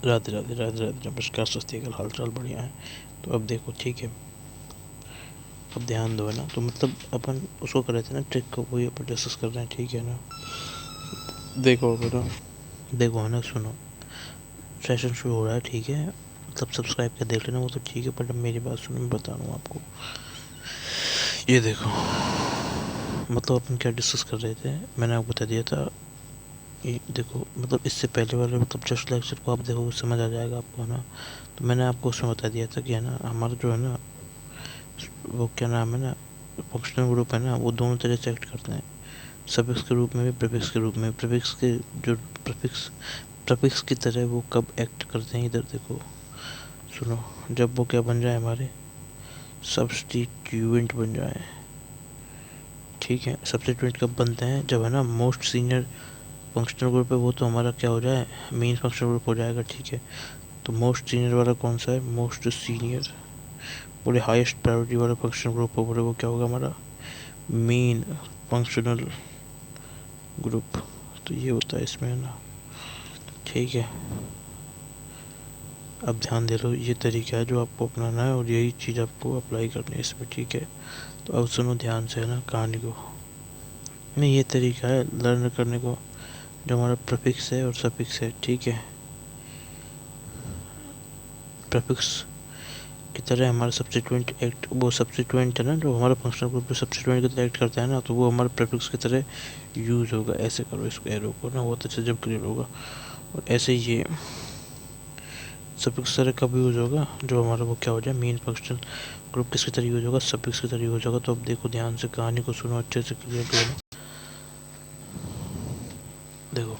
राधे राधे राधे राधे, नमस्कार, सस्ती अकाल, हाल चाल बढ़िया है। तो अब देखो, ठीक है, अब ध्यान दो, है ना। तो मतलब अपन उसको कर रहे थे ना, ट्रिक को, वही अपन डिस्कस कर रहे हैं, ठीक है ना। देखो बेटा, देखो, है ना, सुनो, सेशन शुरू हो रहा है, ठीक है। मतलब सब्सक्राइब कर देख लेना, वो तो ठीक है, पर अब मेरी बात सुनो, मैं बता रहा हूँ आपको। ये देखो, मतलब अपन क्या डिस्कस कर रहे थे, मैंने आपको बता दिया था। ये देखो, मतलब इससे पहले वाले, मतलब जस्ट लेक्चर को आप देखो, समझ आ जाएगा आपको, है ना। तो मैंने आपको उसमें बता दिया था कि, है ना, हमारा जो है ना, वो क्या नाम है ना, फंक्शनल ग्रुप है ना, वो दोनों तरह से एक्ट करते हैं। सफिक्स के रूप में भी, प्रीफिक्स के रूप में। प्रीफिक्स के जो प्रीफिक्स की तरह वो कब एक्ट करते हैं, इधर देखो, सुनो। जब वो क्या बन जाए, हमारे सब्स्टिट्यूएंट बन जाए, ठीक है। सब्स्टिट्यूएंट कब बनते हैं, जब, है ना, मोस्ट सीनियर फंक्शनल ग्रुप है वो तो हमारा क्या हो जाए, मेन फंक्शनल ग्रुप हो जाएगा, ठीक है। तो मोस्ट सीनियर वाला कौन सा है, मोस्ट सीनियर, बोले हाईएस्ट प्रायोरिटी वाला फंक्शनल ग्रुप हो, बोले वो क्या होगा हमारा, मेन फंक्शनल ग्रुप। तो ये होता है इसमें, है ना, ठीक है। अब ध्यान दे लो, ये तरीका है जो आपको अपनाना है, और यही चीज़ आपको अप्लाई करनी है इसमें, ठीक है। तो अब सुनो ध्यान से, है ना, कहानी को। नहीं, ये तरीका है लर्न करने को, जो हमारा प्रीफिक्स है और सफिक्स है, ठीक है। प्रीफिक्स की तरह हमारा सब्स्टिट्यूएंट एक्ट, वो सब्स्टिट्यूएंट है ना, जो हमारा फंक्शनल ग्रुप में सब्स्टिट्यूएंट की तरह एक्ट करता है ना, तो वो हमारे प्रीफिक्स की तरह यूज़ होगा। ऐसे करो इसको, एरो को ना, बहुत अच्छे से जब क्लियर होगा। और ऐसे ये सफिक्स तरह कब यूज़ होगा, जो हमारा वो क्या हो जाए, मेन फंक्शनल ग्रुप किसकी तरह यूज़ होगा, सफिक्स की तरह यूज़ होगा। तो अब देखो ध्यान से, कहानी को सुनो अच्छे से, क्लियर करो। देखो,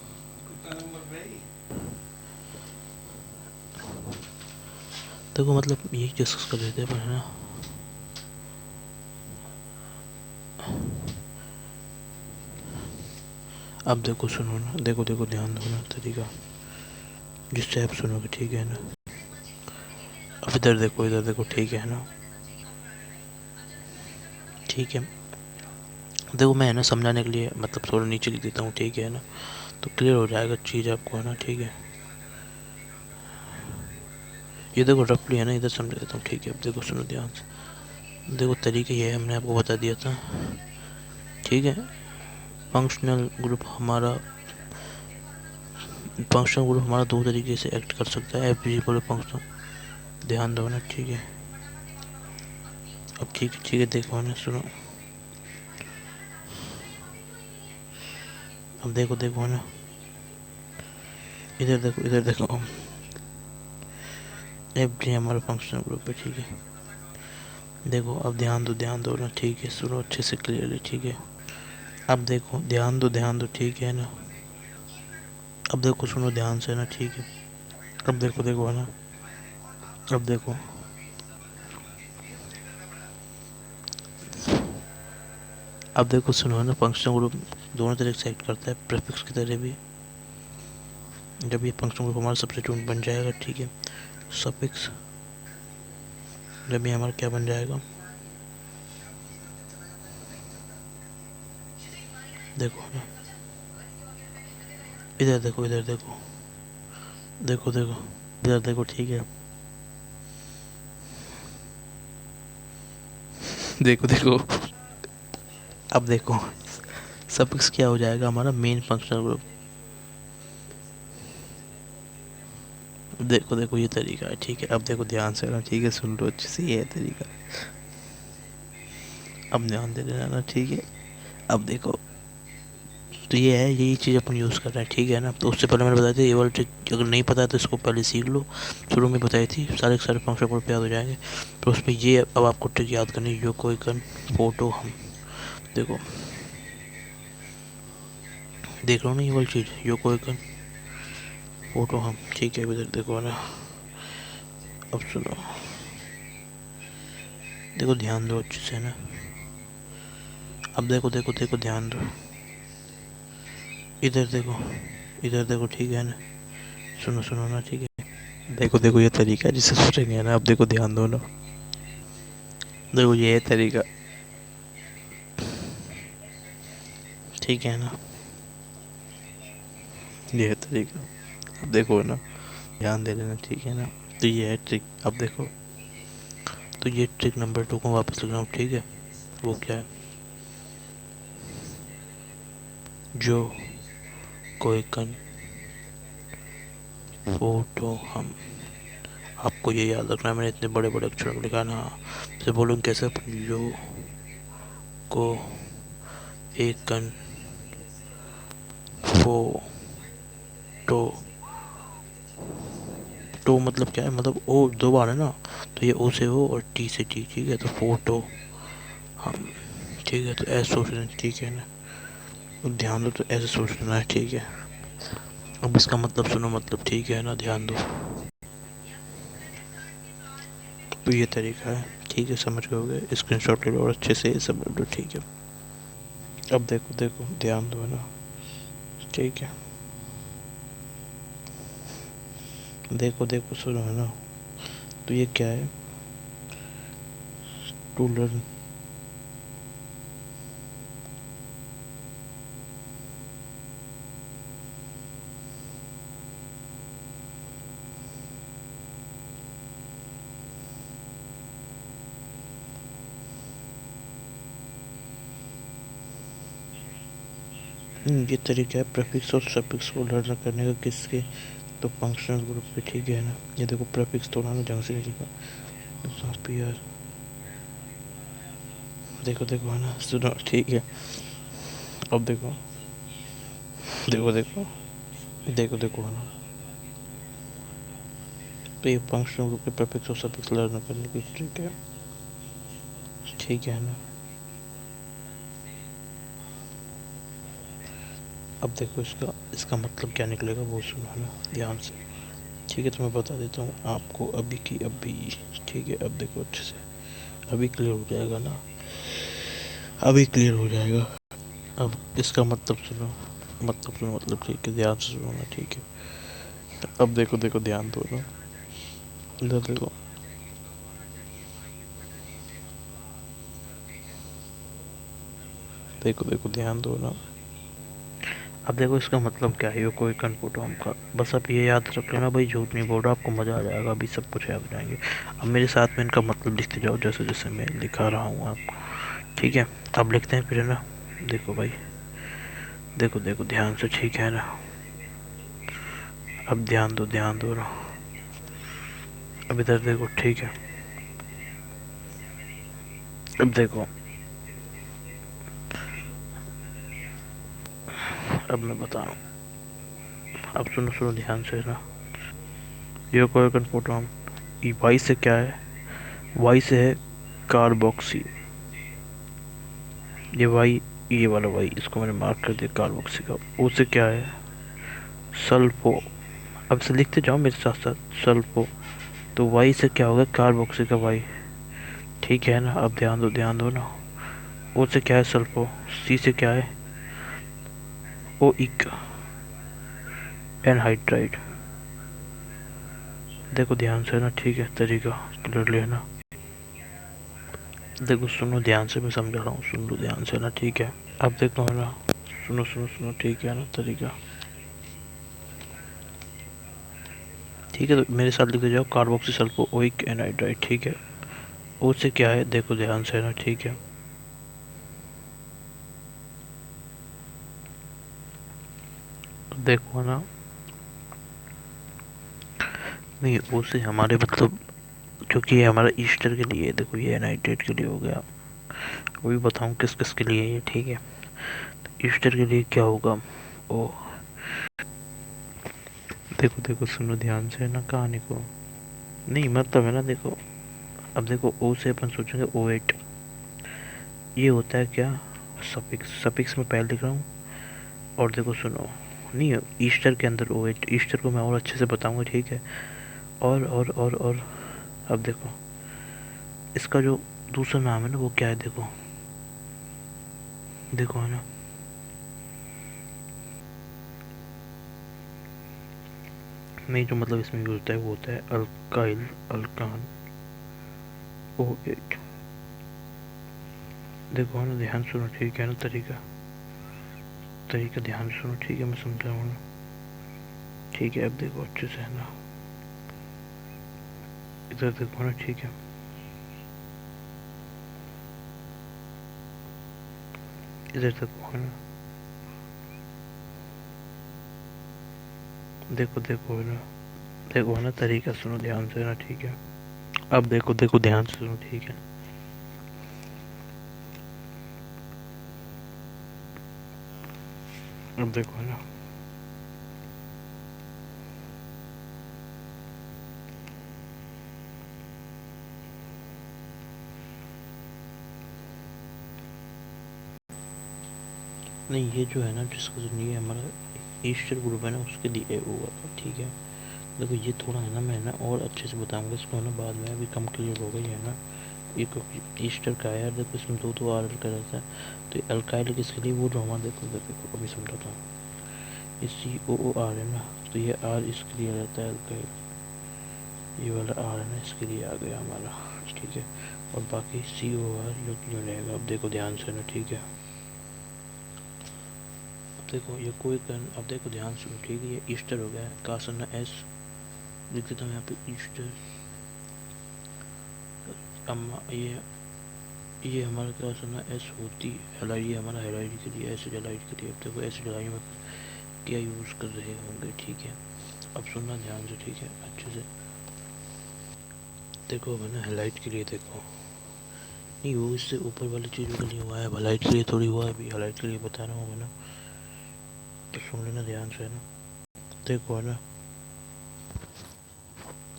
देखो, मतलब यही डिस्कस कर रहे थे अपन, है ना। अब देखो, सुनो ना, देखो देखो, ध्यान दो ना, तरीका जिससे आप सुनोगे, ठीक है ना। अब इधर देखो, इधर देखो, ठीक है ना, ठीक है। देखो, मैं, है ना, समझाने के लिए मतलब थोड़ा नीचे लिख देता हूँ, ठीक है ना, तो क्लियर हो जाएगा चीज़ आपको, है ना, ठीक है। ये देखो रफली, है ना, इधर समझा देता हूँ, ठीक है। अब देखो, सुनो ध्यान से, देखो तरीका ये है, हमने आपको बता दिया था, ठीक है। फंक्शनल ग्रुप हमारा दो तरीके से एक्ट कर सकता है, एफ इक्वल फंक्शनल, ध्यान दो ना, ठीक है। अब ठीक है, देखो ना, सुनो। अब देखो, देखो ना, इधर देखो, इधर देखो, एफ जी हमारा फंक्शनल ग्रुप है, ठीक है। देखो, अब ध्यान दो ना, ठीक है, सुनो अच्छे से क्लियरली, ठीक है। अब देखो, ध्यान दो, ठीक है ना। अब देखो, सुनो ध्यान से ना, ठीक है। अब देखो, देखो, है ना। अब देखो, अब देखो, सुनो, है ना, फंक्शनल ग्रुप दोनों तरह से एक्ट करता है, प्रीफिक्स की तरह भी। जब ये फंक्शनल ग्रुप हमारा सब्स्टिट्यूट बन जाएगा, ठीक है। सफिक्स जब ये हमारा क्या बन जाएगा, देखो ना, इधर देखो, इधर देखो, देखो देखो, इधर देखो, ठीक है। देखो देखो, अब देखो, सफिक्स क्या हो जाएगा, हमारा मेन फंक्शनल ग्रुप। देखो देखो, ये तरीका है, ठीक है। अब देखो ध्यान से ना, ठीक है, सुन लो अच्छे से, ये है तरीका। अब ध्यान दे देना ना, ठीक है। अब देखो, तो ये है, यही चीज़ अपन यूज़ कर रहे हैं, ठीक है ना। तो उससे पहले मैंने बताया था, ये वाला ट्रिक अगर नहीं पता है तो इसको पहले सीख लो, शुरू में बताई थी, सारे के सारे फंक्शन पर याद हो जाएंगे। तो उसमें ये अब आपको ट्रिक याद करनी है, जो कोई कन फोटो हम, देखो, देख लो ना, ये वाली चीज़, यो कोई कन फोटो हम, ठीक है। इधर देखो ना, अब सुनो, देखो ध्यान दो अच्छे से ना। अब देखो, देखो देखो, ध्यान दो, इधर देखो, इधर देखो, ठीक है ना। सुनो सुनो ना, ठीक है। देखो देखो, ये तरीका है जिससे सोचेंगे ना। अब देखो, ध्यान दो ना, देखो ये है तरीका, ठीक है ना, ये है तरीका। अब देखो ना, ध्यान दे लेना, ठीक है ना। तो ये है ट्रिक। अब देखो, तो ये ट्रिक नंबर 2 को वापस लिख रहा हूँ, ठीक है। वो क्या है, जो कोई कन फोटो हम, आपको ये याद रखना है, मैंने इतने बड़े बड़े अक्षरों में लिखा ना। तो बोलूँ कैसे, जो को एक कन फोटो, तो मतलब क्या है, मतलब ओ दो बार है ना, तो ये ओ से ओ और टी से टी, ठीक है। तो फोटो हम, ठीक है। तो ऐसे सोच लेना, ठीक है ना। तो ध्यान दो, तो ऐसे सोच लेना है, ठीक है। अब इसका मतलब सुनो, मतलब ठीक है ना, ध्यान दो। तो ये तरीका है, ठीक है, समझ गए होगे। स्क्रीनशॉट ले लो और अच्छे से समझ लो, ठीक है। अब देखो देखो, ध्यान दो, है ना, ठीक है। देखो देखो, सुनो, है ना। तो ये क्या है, टू लर्न, ये तरीका है प्रीफिक्स और सफिक्स को लर्न करने का। किसके, तो फंक्शनल ग्रुप पे, ठीक है ना। ये देखो प्रीफिक्स थोड़ा ना ढंग से नहीं लिखा, तो यार देखो देखो, है ना, सुनो, ठीक है। अब देखो देखो देखो देखो देखो, है ना। तो ये फंक्शनल ग्रुप के प्रीफिक्स और सफिक्स लर्न करने की ट्रिक है, ठीक है ना। अब देखो इसका इसका मतलब क्या निकलेगा वो सुनो, है ना, ध्यान से, ठीक है। तो मैं बता देता हूँ आपको अभी की अभी, ठीक है। अब देखो अच्छे से, अभी क्लियर हो जाएगा ना, अभी क्लियर हो जाएगा। अब इसका मतलब सुनो, मतलब ठीक है, ध्यान से सुनो ना, ठीक है। अब देखो देखो, ध्यान दो ना, इधर देखो, देखो देखो, ध्यान दो ना। अब देखो इसका मतलब क्या है, ये कोई कन्फर्टम का, बस आप ये याद रख लेना भाई, झूठ नहीं बोल रहा, आपको मज़ा आ जाएगा, अभी सब कुछ याद हो जाएंगे। अब मेरे साथ में इनका मतलब लिखते जाओ, जैसे जैसे मैं लिखा रहा हूँ आपको, ठीक है। अब लिखते हैं फिर, है ना। देखो भाई, देखो देखो ध्यान से, ठीक है ना। अब ध्यान दो ना। अब इधर देखो, ठीक है। अब देखो, अब मैं बता रहा हूँ, अब सुनो सुनो ध्यान से ना। ये कोई कन्फर्टम, वाई से क्या है, वाई से है कार्बोक्सी, ये वाई, ये वाला वाई, इसको मैंने मार्क कर दिया कार्बोक्सी का। ओ से क्या है, सल्फो, अब से लिखते जाओ मेरे साथ साथ, सल्फो। तो वाई से क्या होगा, कार्बोक्सी का वाई, ठीक है ना। अब ध्यान दो ना। ओ से क्या है, सल्फो। सी से क्या है, ओ इक एनहाइड्राइड। देखो ध्यान से ना, ठीक है, तरीका क्लियर लेना। देखो सुनो ध्यान से, मैं समझा रहा हूँ, सुन लो ध्यान से ना, ठीक है। अब देखो, है ना, सुनो सुनो सुनो, ठीक है ना, तरीका, ठीक है। तो मेरे साथ लिखते जाओ, कार्बोक्सी सल्फो ओइक एनहाइड्राइड, ठीक है। ओ से क्या है, देखो ध्यान से ना, ठीक है। देखो ना, नहीं ओ से हमारे मतलब, क्योंकि ये हमारा ईस्टर के लिए, देखो ये एनहाइड्रेट के लिए हो गया। वो भी बताऊँ किस किस के लिए ये, ठीक है। तो ईस्टर के लिए क्या होगा, ओ, देखो देखो सुनो ध्यान से ना कहानी को, नहीं मतलब है ना, देखो। अब देखो ओ से अपन सोचेंगे ओ एट, ये होता है क्या, सफिक्स, सफिक्स में पहले लिख रहा हूँ। और देखो सुनो, नहीं ईस्टर के अंदर ओ एट, ईस्टर को मैं और अच्छे से बताऊंगा, ठीक है। और अब देखो इसका जो दूसरा नाम है ना, वो क्या है, देखो, देखो, है ना। नहीं जो मतलब इसमें यूज होता है वो होता है अल्काइल अल्कान ओ एट। देखो, है ना, ध्यान सुनो, ठीक है ना, तरीका, तरीका ध्यान सुनो, ठीक है, मैं समझाऊँ ना, ठीक है। अब देखो अच्छे से, है ना। इधर देखो ना, ठीक है। इधर देखो है ना, देखो देखो है ना, देखो है ना, तरीका सुनो ध्यान से ना, ठीक है। अब देखो देखो ध्यान से सुनो, ठीक है। अब देखो है ना, नहीं ये जो है ना डिस्कशन, ये हमारा ईस्टर ग्रुप है ना, उसके लिए हुआ था, ठीक है। देखो ये थोड़ा है ना, मैं ना और अच्छे से बताऊंगा इसको ना बाद में, अभी कम क्लियर हो गई है ना ये, क्योंकि ईस्टर का है यार। देखो इसमें दो आर का रहता है, तो अल्काइल किसके लिए, वो जो हमारा देखो देखो अभी समझा था, ये COOR है ना, तो ये आर इसके लिए रहता है अल्काइल, ये वाला आर है ना इसके लिए आ गया हमारा, ठीक है। और बाकी COR जो रहेगा, अब देखो ध्यान से ना, ठीक है। अब देखो ये कोई कर, अब देखो ध्यान से, ठीक है। ये ईस्टर हो गया, कासना एस लिख देता हूँ यहाँ पे, ईस्टर। अम्मा ये हमारा कासना एस होती हेलाइड, ये हमारा हेलाइड के लिए, एसिड हेलाइड के लिए। अब देखो एसिड हेलाइड में क्या यूज़ कर रहे होंगे, ठीक है। अब सुनना ध्यान से, ठीक है, अच्छे से देखो। मैंने हेलाइट के लिए देखो, नहीं वो इससे ऊपर वाली चीज़ों के लिए हुआ है, हेलाइट के लिए थोड़ी हुआ है, अभी हेलाइट के लिए बता रहा हूँ मैं ना, तो सुन लेना ध्यान से है ना। देखो है ना,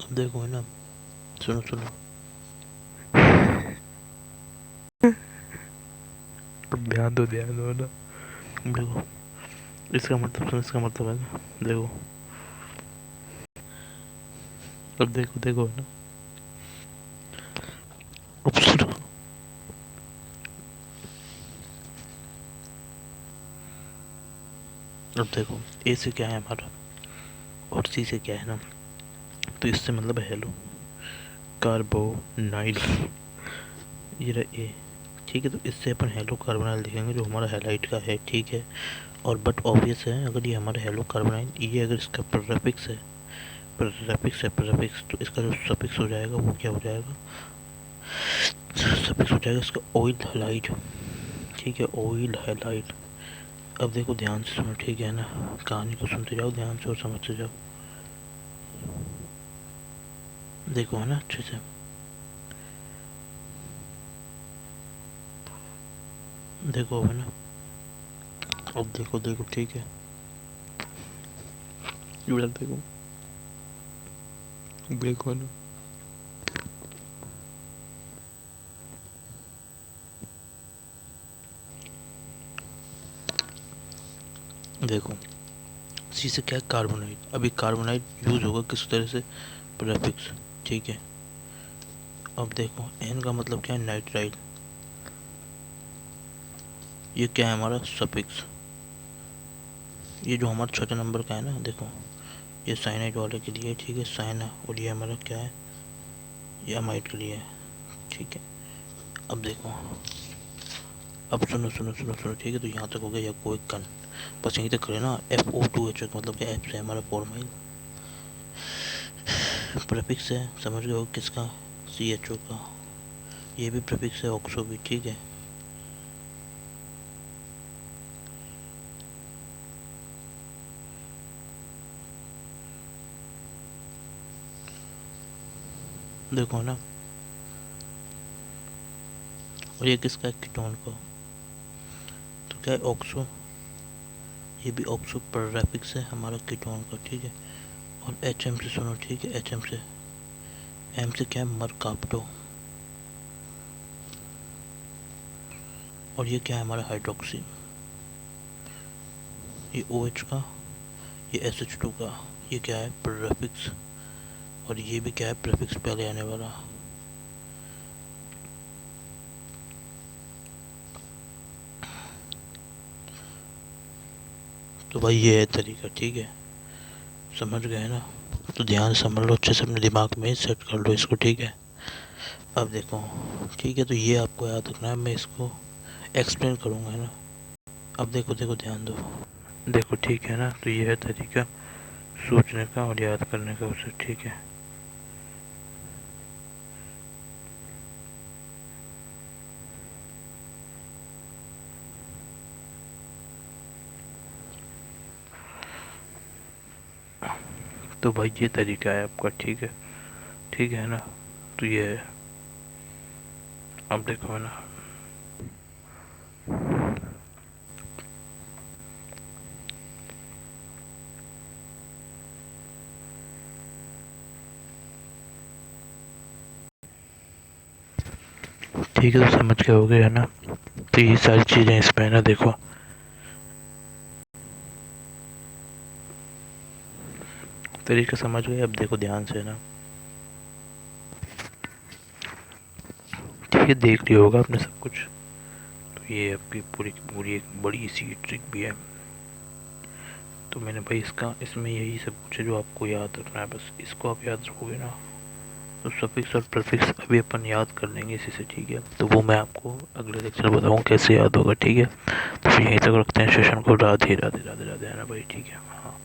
अब देखो है ना, सुनो सुनो, अब ध्यान दो ना। देखो इसका मतलब सुनो, इसका मतलब है ना, देखो अब देखो देखो है ना, अब सुनो। अब देखो ए से क्या है हमारा, और सी से क्या है ना, तो इससे मतलब है हेलो कार्बोनाइल, ये रहा ए, ठीक है। तो इससे अपन हेलो कार्बोनाइल लिखेंगे जो हमारा हेलाइट का है, ठीक है। और बट ऑब्वियस है, अगर ये हमारा हेलो कार्बोनाइल, ये अगर इसका प्रेफिक्स है, प्रेफिक्स, तो इसका जो सफिक्स हो जाएगा वो क्या हो जाएगा, सफिक्स हो जाएगा इसका ऑयल हेलाइट, ठीक है, ऑयल हेलाइट। अब देखो ध्यान से सुनो, ठीक है ना, कहानी को सुनते जाओ ध्यान से और समझते जाओ, देखो है ना अच्छे से। देखो है ना, अब देखो देखो, ठीक है, इधर देखो, देखो ना, देखो सी से क्या है, कार्बोनाइट। अभी कार्बोनाइट यूज होगा किस तरह से, प्रेफिक्स, ठीक है। अब देखो एन का मतलब क्या है, नाइट्राइल, ये क्या है हमारा सफिक्स, ये जो हमारा छोटे नंबर का है ना, देखो ये साइनाइड वाले के लिए, ठीक है, साइना, और ये हमारा क्या है, ये अमाइड के लिए है, ठीक है। अब देखो, अब सुनो सुनो सुनो सुनो, ठीक है। तो यहाँ तक हो गया, या कोई कन, बस यहीं तक करें ना। FO2H मतलब क्या, एफ से हमारा फॉर्माइल, प्रेफिक्स है, समझ गए हो किसका, CHO का, ये भी प्रेफिक्स है, ऑक्सो भी, ठीक है। देखो ना, और ये किसका है, कीटोन का, तो क्या है, ऑक्सो, ये भी ऑक्सो प्रेफिक्स है हमारा कीटोन का, ठीक है। और HM से सुनो, ठीक है, HM से, M से क्या है, मरकाप्टो, और ये क्या है हमारा हाइड्रोक्सी, ये OH का, ये SH2 का, ये क्या है प्रेफिक्स, और ये भी क्या है प्रेफिक्स पहले आने वाला। तो भाई ये है तरीका, ठीक है, समझ गए ना। तो ध्यान समझ लो अच्छे से, अपने दिमाग में सेट कर लो इसको, ठीक है। अब देखो, ठीक है, तो ये आपको याद रखना है, मैं इसको एक्सप्लेन करूँगा है ना। अब देखो देखो ध्यान दो, देखो ठीक है ना, तो ये है तरीका सोचने का और याद करने का उसे, ठीक है। तो भाई ये तरीका है आपका, ठीक है ना। तो ये है, अब देखो है ना। ठीक है, तो समझ के हो गए है ना। तो ये सारी चीज़ें इसमें है ना, देखो तरीका समझ गए। अब देखो ध्यान से ना, ठीक है, देख लिया होगा आपने सब कुछ। तो ये आपकी पूरी की पूरी एक बड़ी सी ट्रिक भी है। तो मैंने भाई इसमें यही सब कुछ है जो आपको याद रखना है, बस इसको आप याद रखोगे ना। तो सफिक्स और प्रीफिक्स अभी अपन याद कर लेंगे इसी से, ठीक है। तो वो मैं आपको अगले लेक्चर बताऊँ कैसे याद होगा, ठीक है। तो फिर यहीं तक रखते हैं सेशन को। राधे राधे राधे राधे, है ना भाई, ठीक है, हाँ।